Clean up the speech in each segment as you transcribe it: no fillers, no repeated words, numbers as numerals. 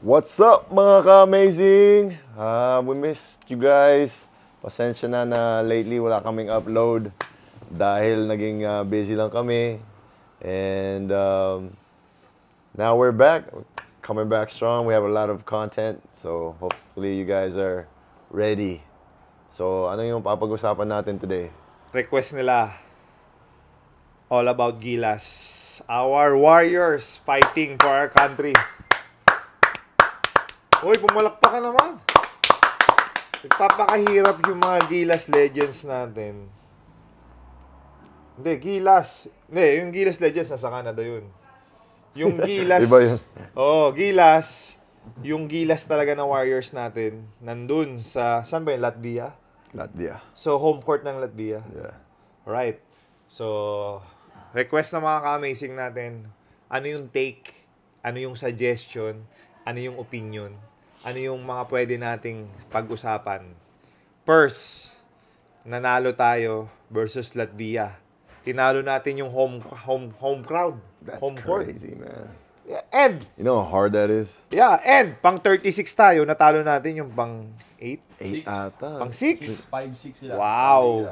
What's up mga ka-amazing? We missed you guys. Pasensya na lately wala kaming upload dahil naging busy lang kami. And now we're back. Coming back strong. We have a lot of content. So hopefully you guys are ready. So ano yung papag-usapan natin today? Request nila. All about Gilas. Our warriors fighting for our country. Uy, pumalakpak ka naman. Nagpapakahirap yung mga Gilas legends natin. Hindi, Gilas. Hindi, yung Gilas legends nasa Canada yun. Yung Gilas. Iba yun. Oo, Gilas. Yung Gilas talaga ng warriors natin. Nandun sa, saan ba yun? Latvia? Latvia. So, home court ng Latvia. Yeah. Right. So, request na mga ka-amazing natin. Ano yung take? Ano yung suggestion? Ano yung opinion? Ano yung mga pwede nating pag-usapan? First, nanalo tayo versus Latvia. Tinalo natin yung home crowd. That's home court. crazy, man. Yeah, and, You know how hard that is? yeah, and, pang 36 tayo, natalo natin yung pang 8? 8 ata. Pang 6? 5-6 sila. Wow.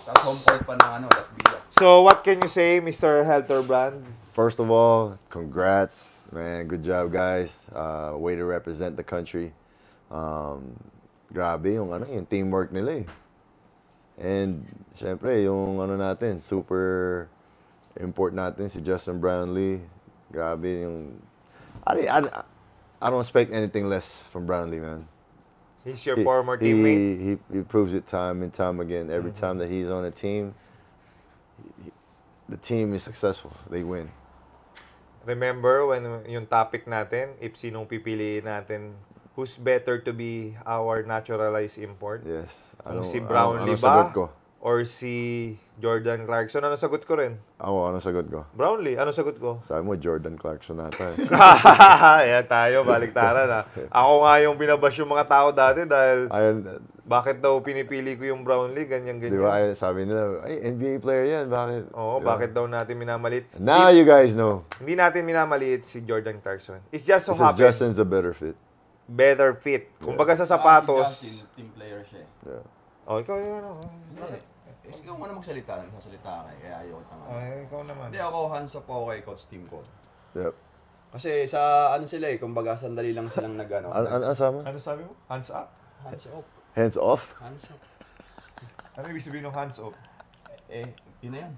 Tapos home court pa ng Latvia. So, what can you say, Mr. Helterbrand? First of all, congrats. Man, good job, guys. Way to represent the country. Grabe yung teamwork nila eh. And syempre, yung natin, super important natin si Justin Brownlee. Grabe yung I don't expect anything less from Brownlee, man. He's your former teammate. He proves it time and time again. Every time that he's on a team, the team is successful. They win. Remember when yung topic natin, if sinong pipiliin natin, who's better to be our naturalized import? Yes. Kung si Brownlee ba? Sagot ko? Or si Jordan Clarkson? Ano sagot ko rin? Ako, ano sagot ko? Brownlee. Ano sagot ko? Sabi mo, Jordan Clarkson nata eh. Ayan tayo, baliktaran ha. Ako nga yung binabash yung mga tao dati dahil Ayun, bakit daw pinipili ko yung Brownlee, ganyan-ganyan. di ba, ayun, sabi nila, ay, NBA player yan, bakit? Oo, Di ba? bakit daw natin minamalit? Now you guys know. Hindi natin minamaliit si Jordan Clarkson. It's just so This is happen. Justin's a better fit. Better fit. Kumbaga sa sapatos. Si Justin, team player siya eh. Yeah. Oh, ikaw yun. Ikaw muna magsalita. Nagsasalita ka eh. Kaya ayaw kita nga. Ay, ikaw naman. Hindi ako hands up ako kay coach team ko. Yep. Kasi sa sila eh, kumbaga sandali lang silang Ano sama? Ano sabi mo? Hands up? hands up. Hands off? Hands up. Ano ibig sabihin ng hands up? Yun na yan.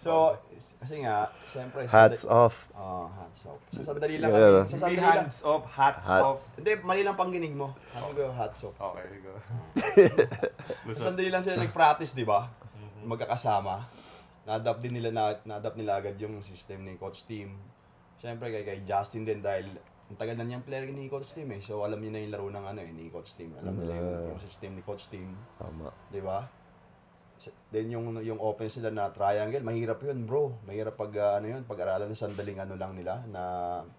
So, kasi nga, siyempre... Hats off. Hands off. So, sandali lang Yeah. kami. So, Hindi sandali lang. hands up, hats Hats. off. Hindi, mali lang pangginig mo. Ako ba hats off? Okay, go. So, sandali lang sila nag-practice, di ba? Magkakasama. Na-adapt nila agad yung system ni coach team. Siyempre kay Justin din dahil ang tagal na niyang player ni coach team eh. So alam niya na yung laro ng ni coach team. Alam nila yung system ni coach team. Tama. 'Di ba? Then yung offense nila na triangle, mahirap 'yun, bro. Mahirap pag pag-aralan ng sandaling lang nila na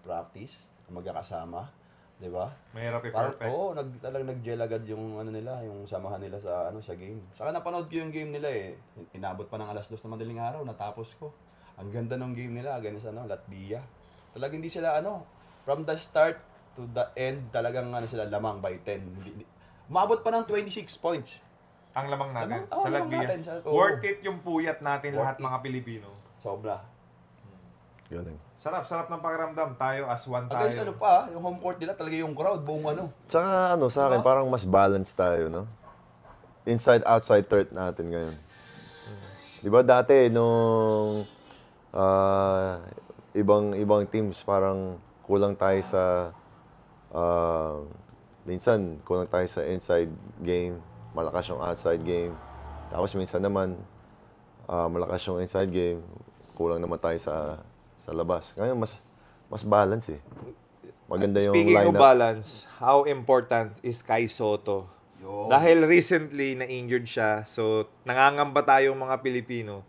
practice, magkakasama. 'Di ba? Mahirap Parang, i-perfect. talagang nag-gel agad yung nila, yung samahan nila sa game. Saka napanood ko yung game nila eh. Inabot pa ng 2:00 na madaling araw, natapos ko. Ang ganda ng game nila against Latvia. Talagang hindi sila from the start to the end, talagang sila lamang by 10. Umabot pa ng 26 points. Ang lamang natin Lamang- sa lamang Latvia. natin Worth it yung puyat natin Worth lahat it. mga Pilipino. Sobra. Galing. Sarap ng pakiramdam. Tayo as one tayo. Against yung home court nila, talaga yung crowd, buong Tsaka sa akin, Diba? parang mas balanced tayo, no? Inside-outside threat natin ngayon. Di ba dati, nung ibang teams, parang kulang tayo sa minsan kulang tayo sa inside game, malakas yung outside game. Tapos minsan naman malakas yung inside game, kulang naman tayo sa labas. Ngayon mas balance eh. Maganda yung Speaking of lineup. balance, how important is Kai Soto? Yo. Dahil recently na-injured siya, so nangangamba tayong mga Pilipino.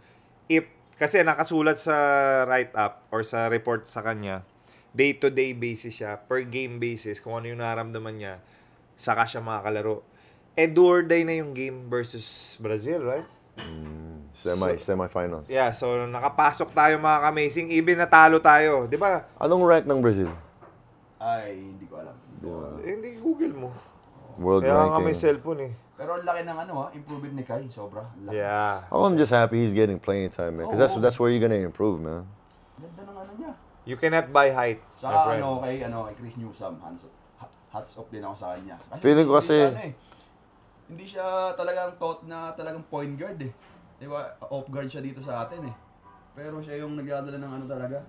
Kasi nakasulat sa write-up or sa report sa kanya, day-to-day basis siya, per game basis, kung ano yung nararamdaman niya, saka siya makakalaro. Do or die na yung game versus Brazil, right? Semi-finals. Yeah, so nakapasok tayo mga ka-amazing, even natalo tayo, di ba? Anong rank ng Brazil? Ay, hindi ko alam. Hindi, Google mo. World Kaya nga may ranking. cellphone eh. Pero ang laki ng improvement ni Kai. Sobra. Ang laki. Yeah. Oh, I'm just happy he's getting playing time, man. Because that's where you're gonna improve, man. Ganda ng ano niya. You cannot buy height, my Sa friend. kay Chris Newsom, hats off din ako sa kanya. Feeling ko hindi kasi- siya, hindi siya talagang taught na talagang point guard eh. Di ba? Off guard siya dito sa atin eh. Pero siya yung nagdadala ng ano talaga.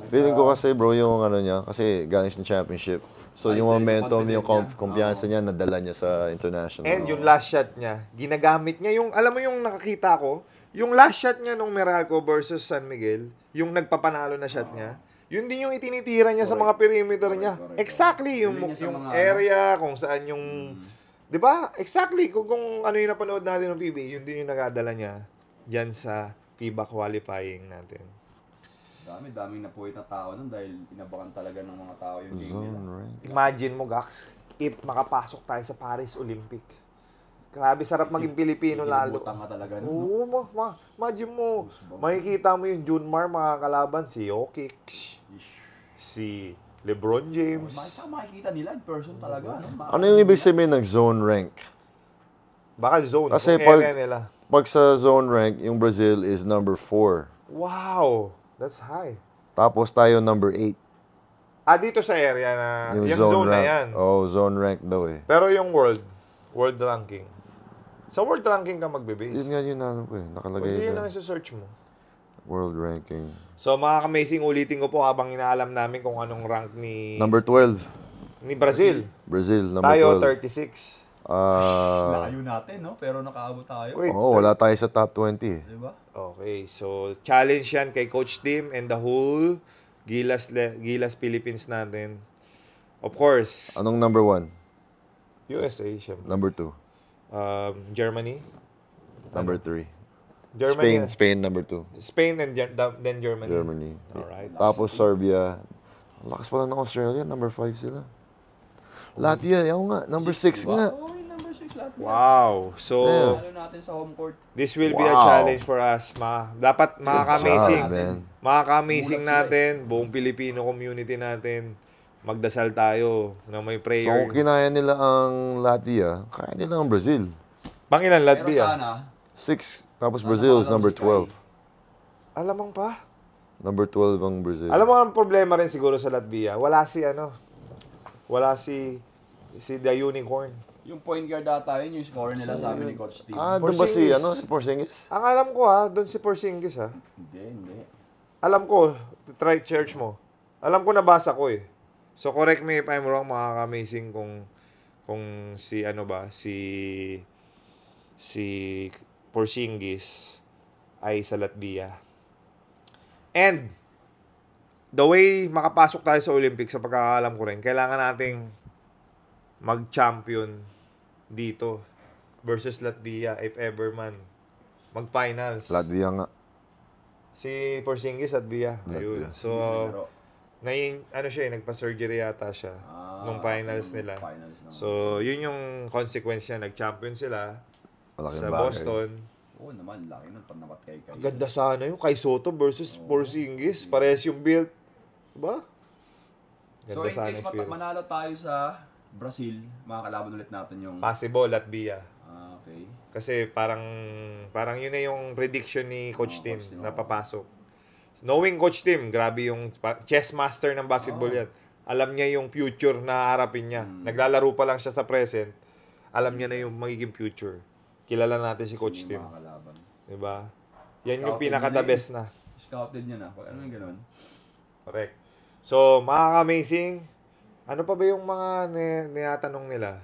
Feeling ko kasi, bro, yung ano niya, kasi galing siya ng championship. So, Ay, yung yung momentum, yung confident niya. kumpiyansa niya, nadala niya sa international. And yung last shot niya, ginagamit niya yung, alam mo yung nakakita ko, yung last shot niya nung Meralco versus San Miguel, yung nagpapanalo na shot niya, yun din yung itinitira niya sa mga perimeter niya. Correct. Exactly, yung, Galing niya sa yung mga area, kung saan yung, di ba? Exactly, kung ano yung napanood natin ng PBA, yun din yung nagadala niya dyan sa FIBA qualifying natin. Daming napuwit na tao nun dahil inabakan talaga ng mga tao yung game nila. Zone rank. Imagine mo, Gax, if makapasok tayo sa Paris Olympic. Grabe, sarap maging Pilipino lalo. Butang ka talaga nun. Oo, imagine mo, makikita mo yung Junmar, makakalaban, si Jokic, si LeBron James. Makikita nila in person talaga. Ano yung ibig sabihin ng zone rank? Baka zone, Kasi kung area nila. Pag sa zone rank, yung Brazil is number 4. Wow, that's high. Tapos tayo number 8. Dito sa area na, yung zone na rank. yan. Oh, zone rank daw eh. Pero yung world ranking. Sa world ranking ka magbe-base. Yun nga yun ano ko eh. Nakalagay Hindi yun na. ang isa-search mo. World ranking. So mga ka-amazing, ulitin ko po habang inaalam namin kung anong rank ni Number 12. Brazil. Brazil, number Tayo 12. 36. Layo natin, no? Pero nakaabot tayo. Wait, Wala tayo sa top 20 eh. Di ba? Okay, so challenge yan kay Coach Tim and the whole Gilas Philippines natin. Of course, Anong number 1? USA, syempre. Number 2? Germany. Number 3? Germany. Spain number 2. Spain and then Germany. Germany. Alright. Tapos Serbia. Ang lakas pala ng Australia, number 5 sila. Latvia, yaw nga, number 6 nga. Oo, yung number 6 lahat. Wow. So, Lalo natin sa home court. this will be a Wow. challenge for us. Dapat makaka-amazing. job, man. Makaka-amazing Mulat sila natin, buong Filipino community natin. Magdasal tayo na may So, prayer. kung kinaya nila ang Latvia, kaya nila ang Brazil. Pangilan, Pero Latvia? sana, 6. Tapos Brazil is number 12. Alam mo pa? Number 12 ang Brazil. Alam mo ang problema rin siguro sa Latvia? Wala si The Unicorn. yung point guard data yun, yung score nila sabi ni Coach Steve. Doon ba si, Porzingis. si Porzingis? Ang alam ko doon si Porzingis Hindi. Alam ko, try search mo. Alam ko, nabasa ko eh. So correct me if I'm wrong, makaka-amazing kung si Porzingis ay sa Latvia. And the way makapasok tayo sa Olympics, sa pagkakaalam ko rin, kailangan nating mag-champion dito versus Latvia if ever man. Mag-finals. Latvia nga. Si Porzingis, Latvia. Ayun. Latvia. So, nagpa-surgery yata siya nung finals nila. So, yun yung consequence niya. Nag-champion sila Malaking sa bagay. Boston. Oo naman, laki nun pag nakat kay Ang ganda sana yung kay Soto versus Porzingis. Parehas yung build. Diba? So Ganda in sana case experience. manalo tayo sa Brazil, makakalaban ulit natin yung... Possible, Latvia. okay. Kasi parang yun na yung prediction ni Coach Tim Coach Tim, na papasok. Knowing Coach Tim, grabe yung chess master ng basketball yan. Alam niya yung future na harapin niya. Naglalaro pa lang siya sa present. Alam niya na yung magiging future. Kilala natin si Coach Tim. Makakalaban. Diba? Yan yung Scouted pinaka-the niya na best na. Scouted niya na. Ano yung ganun? Correct. So, makaka-amazing. Ano pa ba yung mga niyatanong nila?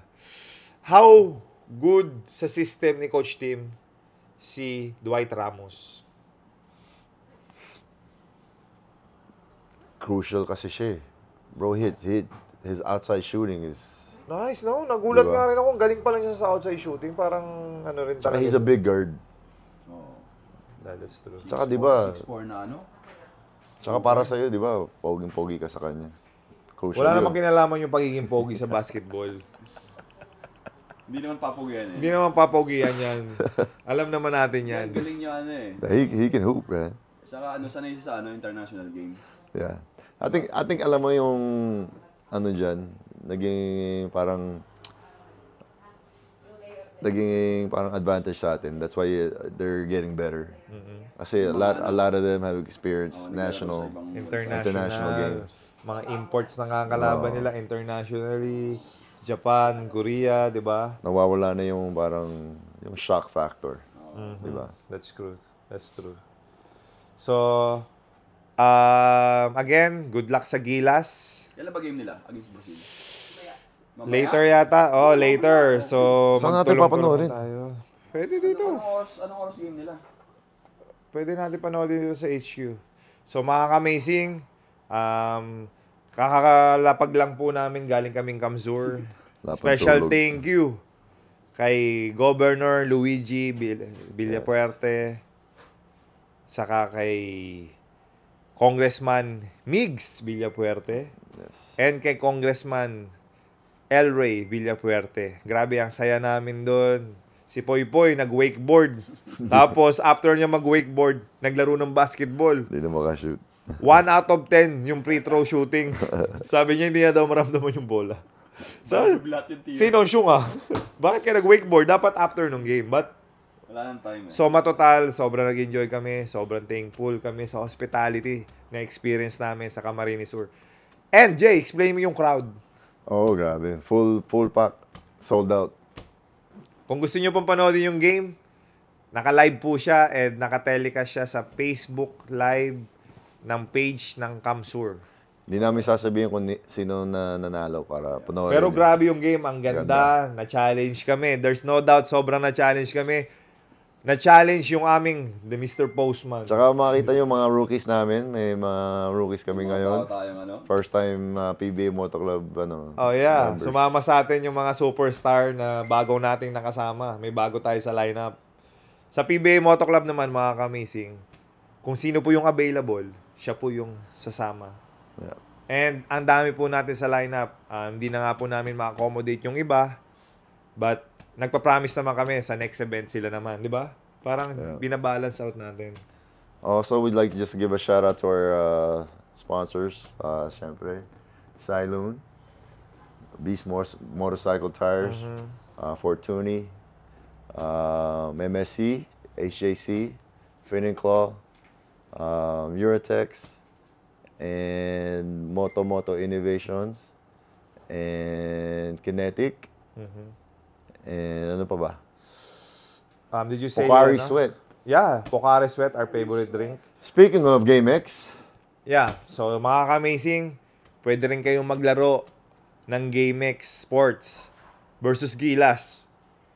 How good sa system ni Coach Tim si Dwight Ramos? Crucial kasi siya eh. Bro, his outside shooting is... Nice, no? Nagulat Diba? nga rin ako. Galing pa lang siya sa outside shooting. Parang ano rin Tsaka talaga. he's a big guard. Oo. That's true. Tsaka di ba, 6'4" na ano? tsaka para sa'yo, di ba, poging-pogi ka sa kanya. Crucial Wala yun. namang kinalaman yung pagiging pogi sa basketball. Hindi naman papugian eh. Hindi naman papogihan yan. Alam naman natin yan. Galing niya ano eh. He can hoop, man. Saka sanay siya sa international game. Yeah. I think alam mo yung ano diyan, naging parang advantage sa atin. That's why they're getting better. Kasi a lot of them have experienced national International games. Mga imports na kakalaban nila internationally. Japan, Korea, di ba? Nawawala na yung parang yung shock factor. Di ba? That's true. That's true. So, again, good luck sa Gilas. Kailan ba game nila against Brazil? Later yata. Oh, later. So, Saan natin papanoorin? tayo. Pwede dito. Anong oras game nila? Pwede natin panoodin dito sa HQ. So, mga ka-amazing, kakalapag lang po namin, galing kaming Kamsur. Lapag Special tulog. thank you kay Governor Luigi Villapuerte, saka kay Congressman Migs Villapuerte, Yes. and kay Congressman El Rey Villapuerte. Grabe, ang saya namin doon. Si Poy Poy nag-wakeboard. Tapos, after niya mag-wakeboard, naglaro ng basketball. Hindi na makashoot. 1 out of 10 yung free throw shooting. Sabi niya, hindi na daw maramdaman yung bola. So, sino yung nga? Bakit ka nag-wakeboard? Dapat after nung game. But, Wala nang time eh. so matotal, sobrang nag-enjoy kami. Sobrang thankful kami sa hospitality na experience namin sa Camarines Sur. And, Jay, explain mo yung crowd. Oh, grabe. Full pack. Sold out. Kung gusto niyo pong panoodin yung game, naka-live po siya and naka-telecast siya sa Facebook Live ng page ng Kamsur. Hindi namin sasabihin kung sino na nanalo para panoorin. Pero niyo. grabe yung game. Ang ganda. Na-challenge kami. There's no doubt, sobrang na-challenge kami. Na-challenge yung aming the Mr. Postman. Tsaka makita yung mga rookies namin. May mga rookies kami ngayon. Tayong ano? First time PBA Moto Club Oh yeah, members. sumama sa atin yung mga superstar na bago nating nakasama. May bago tayo sa lineup. Sa PBA Moto Club naman, mga ka-amazing, kung sino po yung available, siya po yung sasama. Yeah. And ang dami po natin sa lineup. Hindi na nga po namin ma-accommodate yung iba. But nagpa-promise naman kami sa next event sila naman, di ba? Parang binabalance out natin. Also, we'd like to just give a shout out to our sponsors. Siyempre, Cyloon, Beast Motorcycle Tires, Fortuny, MSC, HJC, Fin and Claw, Eurotex, and Moto Innovations, and Kinetic, and ano pa ba? Did you say Pocari yun, no? Sweat. Yeah, Pocari Sweat, our favorite drink. Speaking of GameX, Yeah, so mga ka-amazing, pwede rin kayong maglaro ng GameX Sports versus Gilas.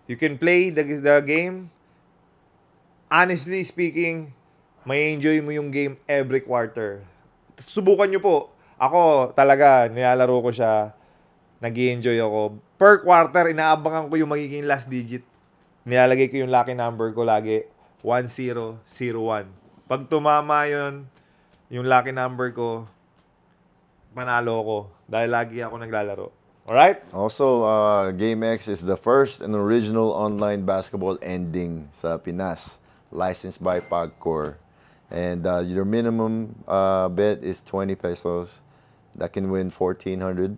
You can play the game. Honestly speaking, may enjoy mo yung game every quarter. Subukan nyo po. Ako talaga, nilalaro ko siya. Nag-i-enjoy ako. Per quarter, inaabangan ko yung magiging last digit. Nilalagay ko yung lucky number ko lagi. 1001. Pag tumama yun, yung lucky number ko, panalo ko. Dahil lagi ako naglalaro. Alright? also, GameX is the first and original online basketball ending sa Pinas, licensed by PAGCOR. And your minimum bet is 20 pesos. That can win 1,400.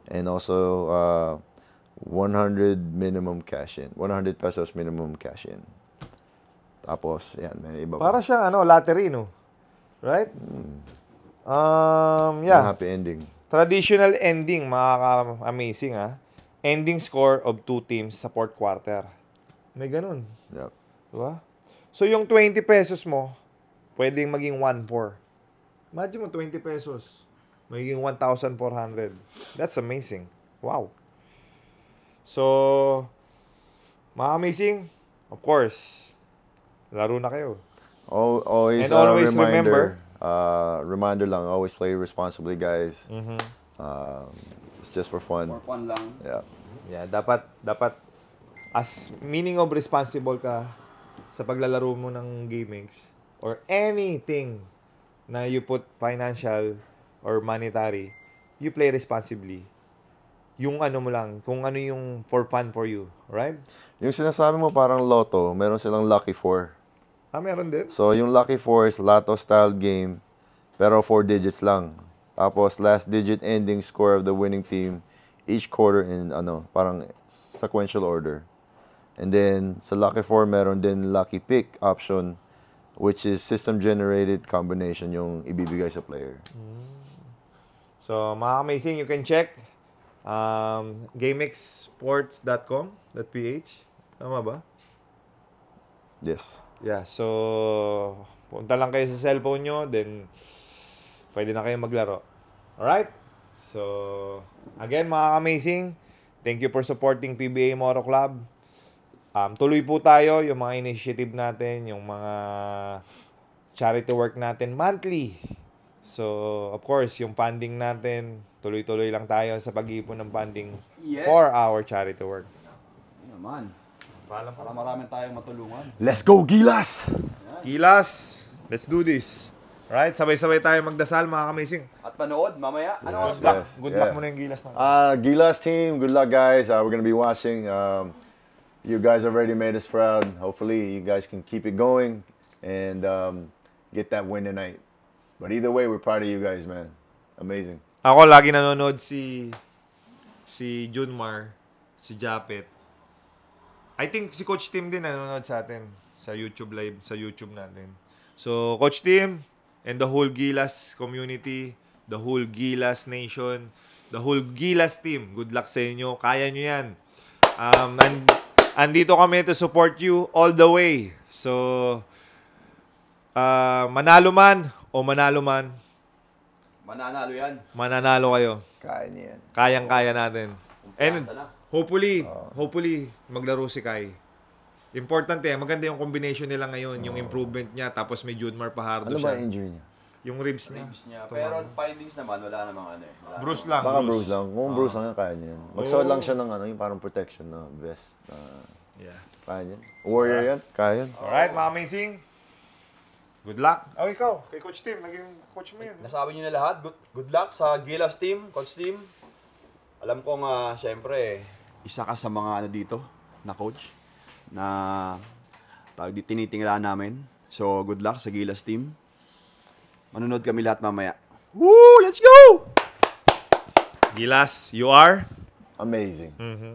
And also, 100 minimum cash in. 100 pesos minimum cash in. Tapos, yan, may iba pa. Para siyang lottery, no? Right? Yeah. Happy ending. Traditional ending, mga ka-amazing, ha? Ending score of 2 teams sa fourth quarter. May ganun. Yep. Diba? So, yung 20 pesos mo, pwedeng maging 1,400. Imagine mo, 20 pesos. Magiging 1,400. That's amazing. Wow. So, mga amazing, of course, laro na kayo. Always, And always reminder, reminder lang, always play responsibly, guys. It's just for fun. For fun lang. Yeah. Yeah, dapat as meaning of responsible ka sa paglalaro mo ng gamings or anything na you put financial or monetary, you play responsibly. Yung ano mo lang, kung ano yung for fun for you, right? Yung sinasabi mo parang lotto, meron silang Lucky 4. Meron din. So, yung Lucky 4 is lotto-style game, pero 4 digits lang. Tapos last digit ending score of the winning team each quarter in parang sequential order. And then sa Lucky 4 meron din Lucky Pick option which is system generated combination yung ibibigay sa player. So, mga amazing, you can check gamexsports.com.ph. Tama ba? Yes. Yeah, so punta lang kayo sa cellphone nyo, then pwede na kayo maglaro. Alright? So, again, mga amazing, thank you for supporting PBA Moto Club. Tuloy po tayo yung mga initiative natin, yung mga charity work natin monthly. So, of course, yung funding natin, tuloy-tuloy lang tayo sa pag-iipon ng funding for our charity work. Yun naman. Paalam Para maraming tayong matulungan. Let's go, Gilas! Gilas, let's do this. Right? Sabay-sabay tayo magdasal, mga amazing. At manood, mamaya. Ano? Yes, Good luck. yes, Good yeah. luck muna yung Gilas na. Gilas team, good luck guys. We're gonna be watching. You guys already made us proud. Hopefully, you guys can keep it going and get that win tonight. But either way, we're proud of you guys, man. Amazing. Ako lagi nanonood si Junmar, si Japet. I think si Coach Tim din nanonood sa atin sa YouTube live, sa YouTube natin. So, Coach Tim and the whole Gilas community, the whole Gilas nation, the whole Gilas team, good luck sa inyo. Kaya nyo yan. Andito kami to support you all the way. So, manalo man o manalo man, Mananalo yan. mananalo kayo. Kaya niya yan. Kayang-kaya natin. And Kumpiyansa na. hopefully, maglaro si Kai. Importante, maganda yung combination nila ngayon, yung improvement niya, tapos may Judmar Pajardo Ano ba siya. injury niya? Yung ribs niya. Ribs niya. Pero findings naman, wala namang ano eh. Wala Bruce namang- lang. Baka bruise lang. Kung bruise lang yan, kaya niya yan. Magsuot Oh. lang siya ng yung parang protection na vest. Yeah. Kaya niya. Warrior yan. Kaya yan. Alright, mga amazing. Good luck. Oh, ikaw. Kay Coach Tim. Naging coach mo yun. Nasabi niyo na lahat. Good luck sa Gilas team, Coach Team. Alam kong, syempre, isa ka sa mga dito na coach na tinitingala namin. So, good luck sa Gilas team. Manunod kami lahat mamaya. Woo! Let's go! Gilas, you are? Amazing. Mm-hmm.